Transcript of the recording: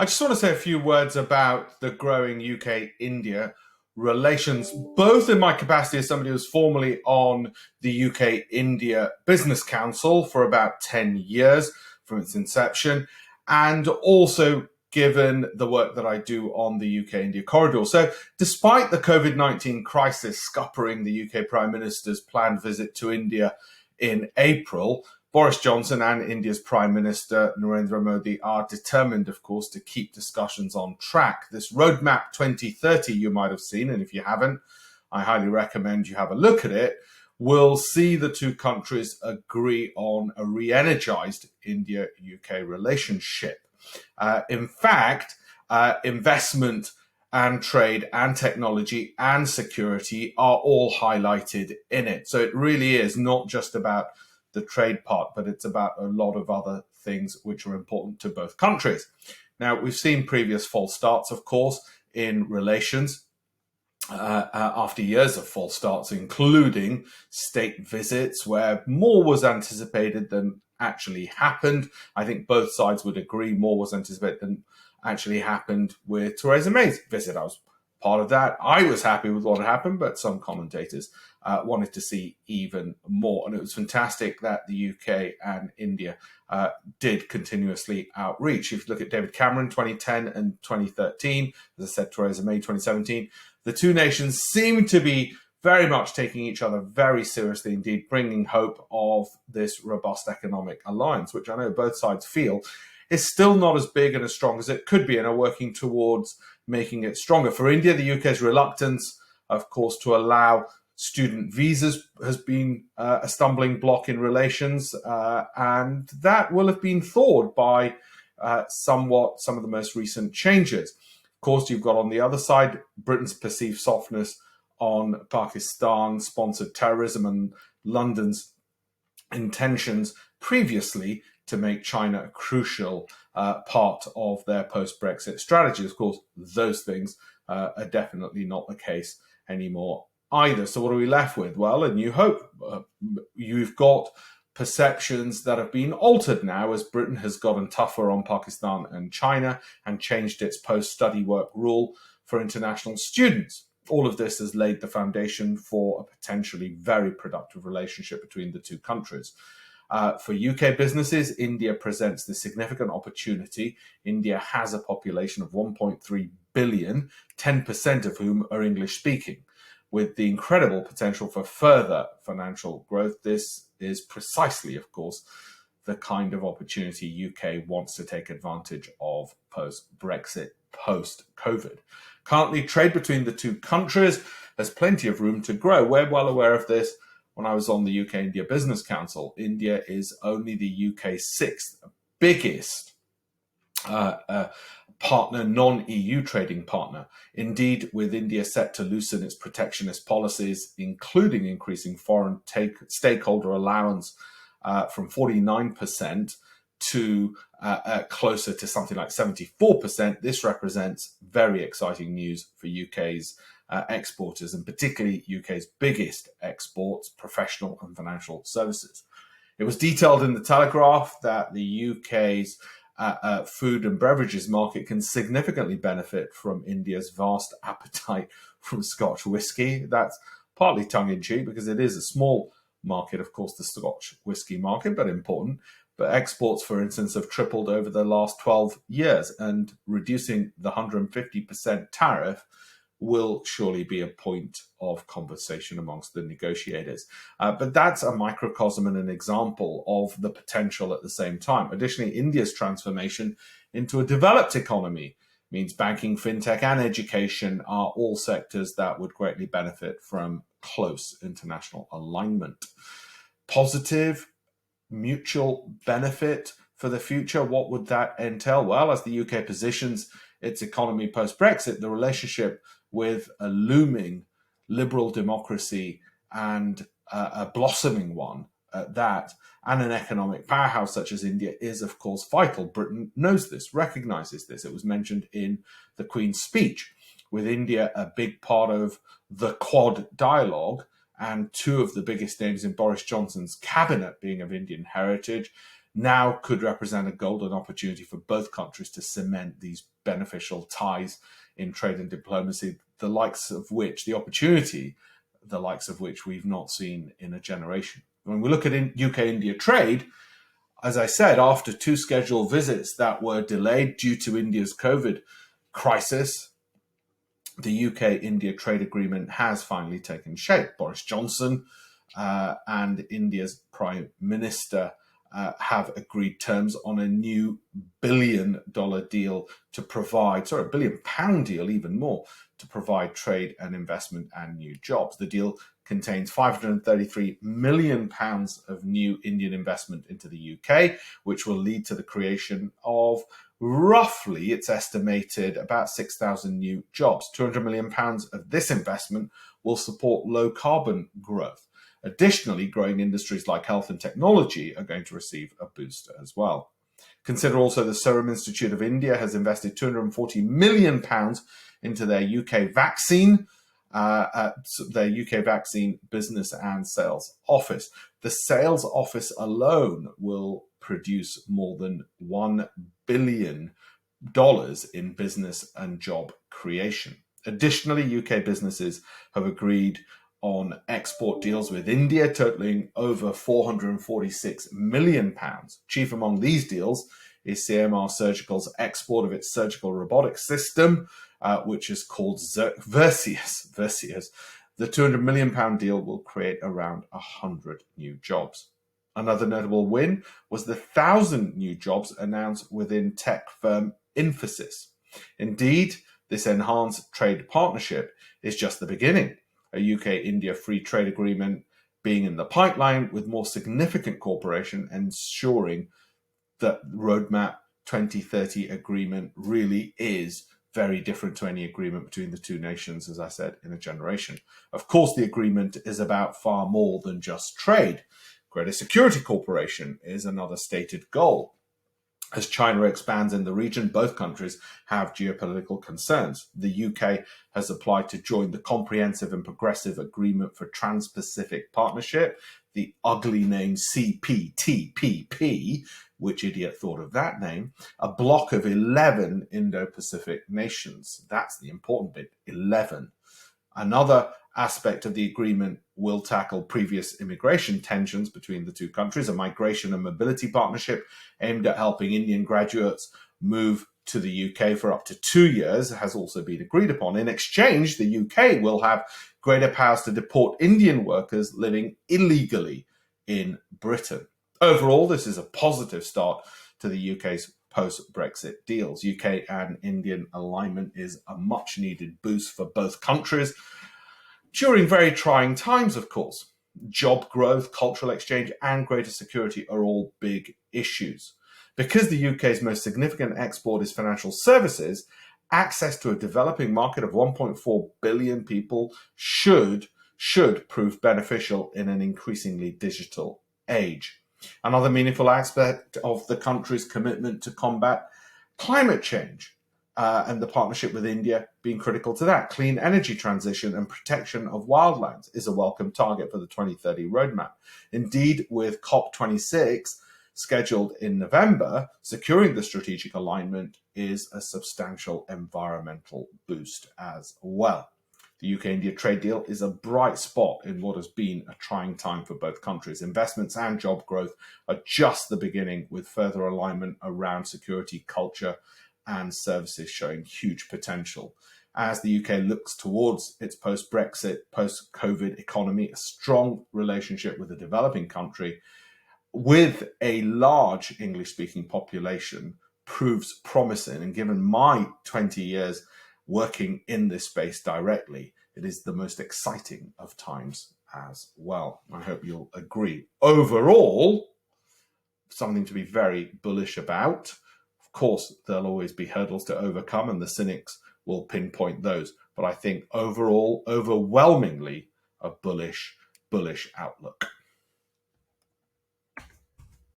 I just want to say a few words about the growing UK-India relations, both in my capacity as somebody who was formerly on the UK-India Business Council for about 10 years from its inception, and also given the work that I do on the UK-India corridor. So despite the COVID-19 crisis scuppering the UK Prime Minister's planned visit to India in April, Boris Johnson and India's Prime Minister Narendra Modi are determined, of course, to keep discussions on track. This Roadmap 2030 you might have seen, and if you haven't, I highly recommend you have a look at it, will see the two countries agree on a re-energized India-UK relationship. In fact, investment and trade and technology and security are all highlighted in it. So it really is not just about the trade part, but it's about a lot of other things which are important to both countries. Now, we've seen previous false starts, of course, in relations after years of false starts, including state visits where more was anticipated than actually happened. I think both sides would agree more was anticipated than actually happened with Theresa May's visit. I was part of that. I was happy with what happened, but some commentators wanted to see even more. And it was fantastic that the UK and India did continuously outreach. If you look at David Cameron 2010 and 2013, as I said, Theresa May 2017, the two nations seem to be very much taking each other very seriously indeed, bringing hope of this robust economic alliance, which I know both sides feel is still not as big and as strong as it could be, and are working towards making it stronger. For India, the UK's reluctance, of course, to allow student visas has been a stumbling block in relations, and that will have been thawed by some of the most recent changes. Of course, you've got on the other side Britain's perceived softness on Pakistan-sponsored terrorism and London's intentions previously to make China a crucial part of their post-Brexit strategy. Of course, those things are definitely not the case anymore either. So what are we left with? Well, a new hope. You've got perceptions that have been altered now as Britain has gotten tougher on Pakistan and China and changed its post-study work rule for international students. All of this has laid the foundation for a potentially very productive relationship between the two countries. For UK businesses, India presents this significant opportunity. India has a population of 1.3 billion, 10% of whom are English speaking. With the incredible potential for further financial growth, this is precisely, of course, the kind of opportunity UK wants to take advantage of post-Brexit, post-COVID. Currently, trade between the two countries has plenty of room to grow. We're well aware of this. When I was on the UK-India Business Council, India is only the UK's sixth biggest partner, non-EU trading partner. Indeed, with India set to loosen its protectionist policies, including increasing foreign stakeholder allowance from 49% to closer to something like 74%, this represents very exciting news for UK's exporters, and particularly UK's biggest exports, professional and financial services. It was detailed in the Telegraph that the UK's food and beverages market can significantly benefit from India's vast appetite from Scotch whisky. That's partly tongue-in-cheek because it is a small market, of course, the Scotch whisky market, but important. But exports, for instance, have tripled over the last 12 years, and reducing the 150% tariff will surely be a point of conversation amongst the negotiators. But that's a microcosm and an example of the potential at the same time. Additionally, India's transformation into a developed economy means banking, fintech, and education are all sectors that would greatly benefit from close international alignment. Positive, mutual benefit for the future. What would that entail? Well, as the UK positions its economy post-Brexit, the relationship with a looming liberal democracy and a blossoming one at that, and an economic powerhouse such as India is, of course, vital. Britain knows this, recognizes this. It was mentioned in the Queen's speech. With India a big part of the Quad dialogue, and two of the biggest names in Boris Johnson's cabinet being of Indian heritage, now could represent a golden opportunity for both countries to cement these beneficial ties in trade and diplomacy, the likes of which we've not seen in a generation. When we look at UK-India trade, as I said, after 2 scheduled visits that were delayed due to India's COVID crisis, the UK-India trade agreement has finally taken shape. Boris Johnson and India's Prime Minister have agreed terms on a new billion-dollar deal to provide, sorry, £1 billion deal, even more, to provide trade and investment and new jobs. The deal contains £533 million of new Indian investment into the UK, which will lead to the creation of roughly, it's estimated, about 6,000 new jobs. £200 million of this investment will support low carbon growth. Additionally, growing industries like health and technology are going to receive a boost as well. Consider also the Serum Institute of India has invested £240 million into their UK vaccine business and sales office. The sales office alone will produce more than $1 billion in business and job creation. Additionally, UK businesses have agreed on export deals with India totaling over £446 million. Chief among these deals is CMR Surgical's export of its surgical robotics system, which is called Versius. The £200 million deal will create around 100 new jobs. Another notable win was the 1,000 new jobs announced within tech firm Infosys. Indeed, this enhanced trade partnership is just the beginning. A UK-India free trade agreement being in the pipeline with more significant cooperation, ensuring that Roadmap 2030 agreement really is very different to any agreement between the two nations, as I said, in a generation. Of course, the agreement is about far more than just trade. Greater security cooperation is another stated goal. As China expands in the region, both countries have geopolitical concerns. The UK has applied to join the Comprehensive and Progressive Agreement for Trans-Pacific Partnership, the ugly name CPTPP, which idiot thought of that name, a bloc of 11 Indo-Pacific nations. That's the important bit, 11. Another aspect of the agreement will tackle previous immigration tensions between the two countries. A migration and mobility partnership aimed at helping Indian graduates move to the UK for up to 2 years has also been agreed upon. In exchange, the UK will have greater powers to deport Indian workers living illegally in Britain. Overall, this is a positive start to the UK's post-Brexit deals. UK and Indian alignment is a much-needed boost for both countries during very trying times, of course. Job growth, cultural exchange, and greater security are all big issues. Because the UK's most significant export is financial services, access to a developing market of 1.4 billion people should prove beneficial in an increasingly digital age. Another meaningful aspect of the country's commitment to combat climate change and the partnership with India being critical to that. Clean energy transition and protection of wildlands is a welcome target for the 2030 roadmap. Indeed, with COP26 scheduled in November, securing the strategic alignment is a substantial environmental boost as well. The UK-India trade deal is a bright spot in what has been a trying time for both countries. Investments and job growth are just the beginning, with further alignment around security, culture, and services showing huge potential. As the UK looks towards its post-Brexit, post-COVID economy, a strong relationship with a developing country with a large English-speaking population proves promising. And given my 20 years working in this space directly, it is the most exciting of times as well. I hope you'll agree. Overall, something to be very bullish about. Of course, there'll always be hurdles to overcome, and the cynics will pinpoint those. But I think overall, overwhelmingly, a bullish outlook.